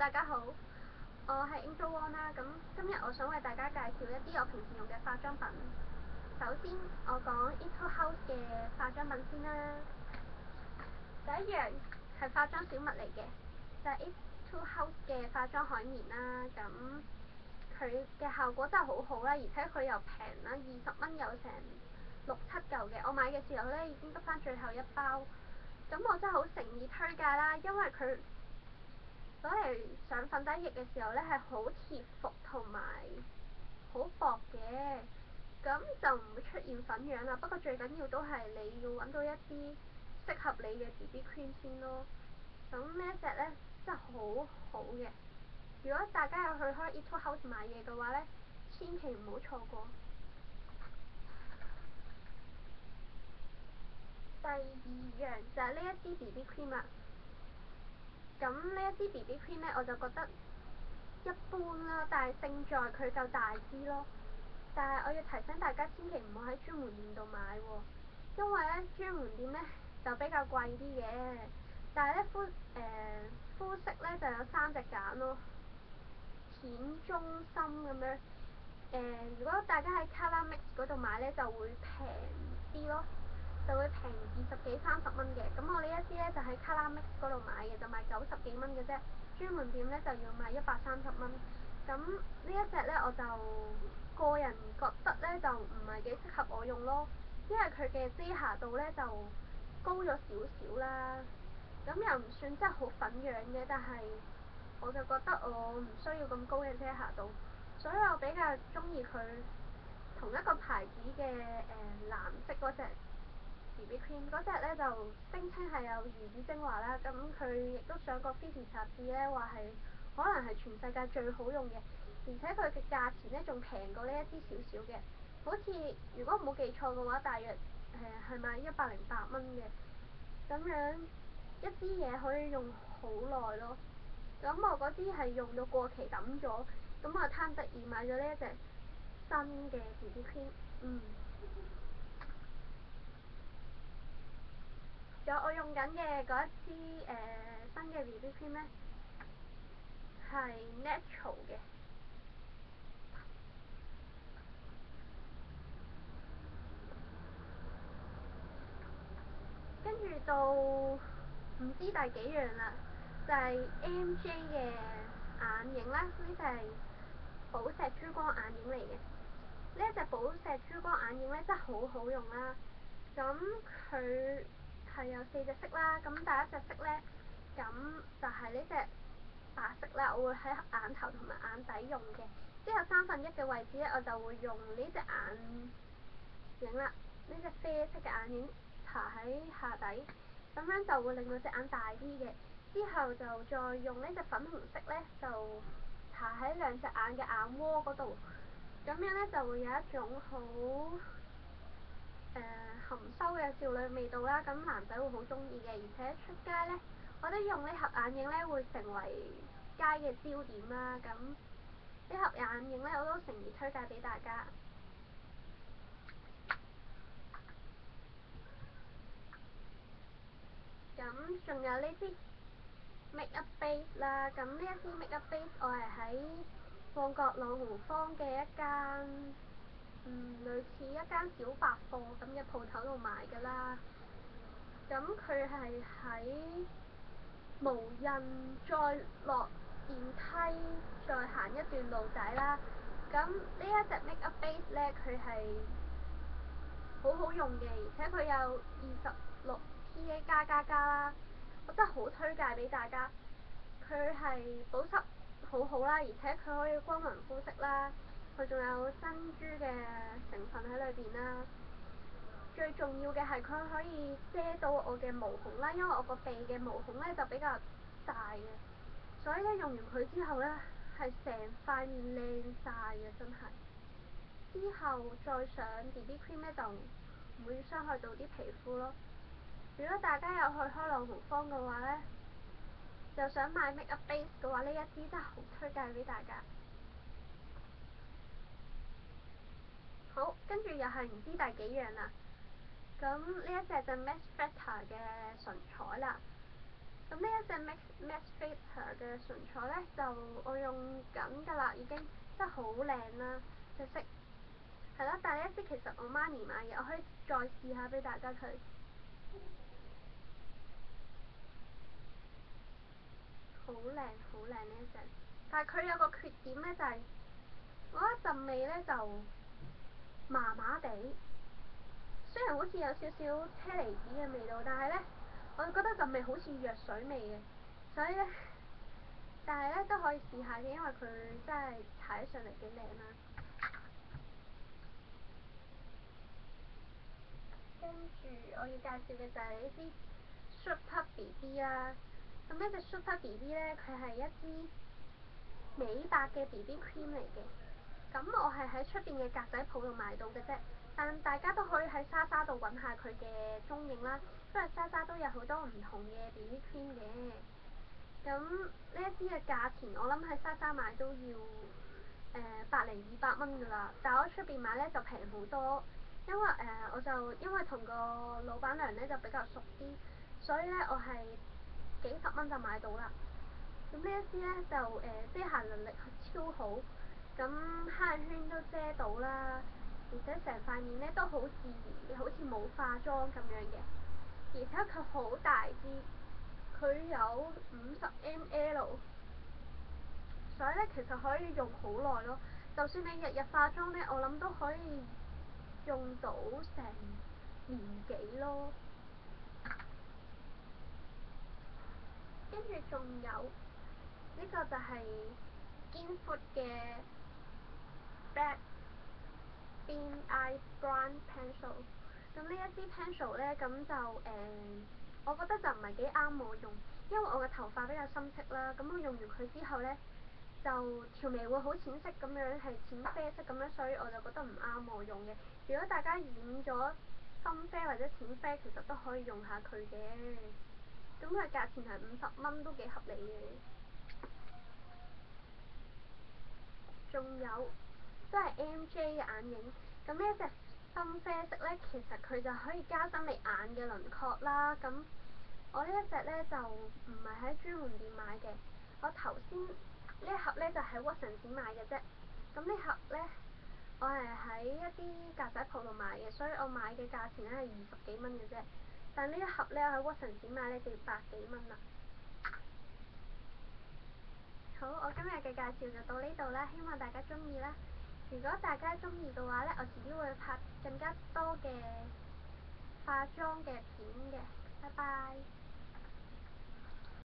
大家好，我係 Angel Wong 啦。咁今日我想為大家介紹一啲我平時用嘅化妝品。首先，我講 Etude House 嘅化妝品先啦。第一樣係化妝小物嚟嘅，就係 Etude House 嘅化妝海綿啦。咁佢嘅效果真係好好啦，而且佢又平啦，20蚊有成6、7嚿嘅。我買嘅時候咧已經得返最後一包，咁我真係好誠意推介啦，因為佢攞嚟上粉底液嘅時候咧係好貼服同埋好薄嘅，咁就唔會出現粉樣啦。不過最緊要都係你要揾到一啲適合你嘅 BB cream 先咯。咁呢一隻咧真係好好嘅，如果大家有去開 Etude House 買嘢嘅話咧，千祈唔好錯過。第二樣就係呢一啲 BB cream 啦。咁呢一啲 BB cream 咧我就覺得一般啦，但係勝在佢夠大支咯。但係我要提醒大家，千祈唔好喺專門店度買喎，因為咧專門店咧就比較貴啲嘅。但係咧膚色咧就有3隻揀咯，淺、中、深咁樣。如果大家喺 Color Mix 嗰度買咧就會平啲咯，就會平20幾30蚊嘅。咁我呢一支咧就喺 Color Mix 嗰度買嘅，就賣90幾蚊嘅啫。專門店咧就要賣130蚊。咁呢一隻咧我就個人覺得咧就唔係幾適合我用咯，因為佢嘅遮瑕度咧就高咗少少啦。咁又唔算真係好粉樣嘅，但係我就覺得我唔需要咁高嘅遮瑕度，所以我比較中意佢同一個牌子嘅藍色嗰隻 BB cream。嗰隻咧就聲稱係有魚子精華啦，咁佢亦都上過 Phoebe 雜誌咧話係可能係全世界最好用嘅，而且佢嘅價錢咧仲平過呢一支少少嘅，好似如果冇記錯嘅話，大約係賣108蚊嘅。咁樣一支嘢可以用好耐咯。咁我嗰支係用到過期抌咗，咁我貪得意買咗呢一隻新嘅 BB cream。仲有我用緊嘅嗰一支新嘅 BB cream 咧，係 natural 嘅。跟住到唔知第幾樣啦，就係 MJ 嘅眼影啦，呢隻係寶石珠光眼影嚟嘅。呢一隻寶石珠光眼影咧真係好好用啦。咁佢係有4隻色啦，咁第一隻色咧，咁就係呢隻白色啦，我會喺眼頭同埋眼底用嘅。之後1/3嘅位置咧，我就會用呢隻眼影啦，呢隻啡色嘅眼影搽喺下底，咁樣就會令到隻眼大啲嘅。之後就再用呢隻粉紅色咧，就搽喺2隻眼嘅眼窩嗰度，咁樣咧就會有一種好含羞嘅少女味道啦。咁男仔會好中意嘅，而且出街咧，我覺得用呢盒眼影咧會成為街嘅焦點啦。咁呢盒眼影咧我都誠意推介俾大家。咁仲有呢支 Makeup Base 啦，咁呢一支 Makeup Base 我係喺旺角朗豪坊嘅一間類似一間小百貨咁嘅鋪頭度買㗎啦。咁佢係喺無印再落電梯再行一段路仔啦。咁呢一隻 Makeup Base 咧，佢係好好用嘅，而且佢有26 PA+++ 啦，我真係好推介俾大家。佢係保濕好好啦，而且佢可以均勻膚色啦，佢仲有珍珠嘅成分喺裏邊啦。最重要嘅係佢可以遮到我嘅毛孔啦，因為我個鼻嘅毛孔咧就比較大嘅，所以咧用完佢之後咧係成塊面靚晒嘅，真係。之後再上 BB cream 咧就唔會傷害到啲皮膚咯。如果大家有去開朗豪坊嘅話咧，就想買 Makeup Base 嘅話，呢一支真係好推介俾大家。好，跟住又係唔知第幾樣啦。咁呢一隻就 Max Factor 嘅唇彩啦。咁呢一隻 Max Factor 嘅唇彩咧，就我用緊㗎啦，已經真係好靚啦，隻色係啦。但係呢一支其實我媽咪買嘅，我可以再試下俾大家睇。好靚好靚呢一隻，但係佢有個缺點咧，就係我覺得陣味咧就麻麻地。雖然好似有少少車厘子嘅味道，但係咧，我覺得陣味好似藥水味嘅，所以咧，但係咧都可以試下嘅，因為佢真係踩上嚟幾靚啦。跟住我要介紹嘅就係呢支 Super BB 啦。咁呢隻 Super BB 咧，佢係一支美白嘅 BB cream 嚟嘅。咁我係喺出邊嘅格仔鋪度買到嘅啫，但大家都可以喺莎莎度揾下佢嘅蹤影啦，因為莎莎都有好多唔同嘅 BB cream 嘅。咁呢一支嘅價錢，我諗喺莎莎買都要100-200蚊㗎啦，但係我喺出邊買咧就平好多，因為我就因為同個老闆娘咧就比較熟啲，所以咧我係幾十蚊就買到啦。咁呢一支咧就遮瑕能力超好，咁黑眼圈都遮到啦，而且成塊面咧都好自然嘅，好似冇化妝咁樣嘅，而且佢好大支，佢有50ml，所以咧其實可以用好耐咯。就算你日日化妝咧，我諗都可以用到成年幾咯。跟住仲有呢個就係堅闊嘅 Black Bean Eyebrow Pencil。咁呢一支 pencil 咧，咁就我覺得就唔係幾啱我用，因為我嘅頭髮比較深色啦。咁我用完佢之後咧，就條眉會好淺色咁樣，係淺啡色咁樣，所以我就覺得唔啱我用嘅。如果大家染咗深啡或者淺啡，其實都可以用下佢嘅。咁佢價錢係50蚊，都幾合理嘅。仲有都係 MJ 嘅眼影，咁呢一隻深啡色咧，其實佢就可以加深你眼嘅輪廓啦。咁我呢一隻咧就唔係喺專門店買嘅，我頭先呢一盒咧就喺屈臣氏買嘅啫。咁呢盒咧我係喺一啲格仔鋪度買嘅，所以我買嘅價錢咧係20幾蚊嘅啫。但呢一盒咧我喺屈臣氏買咧就要百幾蚊啦。好，我今日嘅介紹就到呢度啦，希望大家鍾意啦。如果大家鍾意嘅話咧，我遲啲會拍更加多嘅化妝嘅片嘅。拜拜。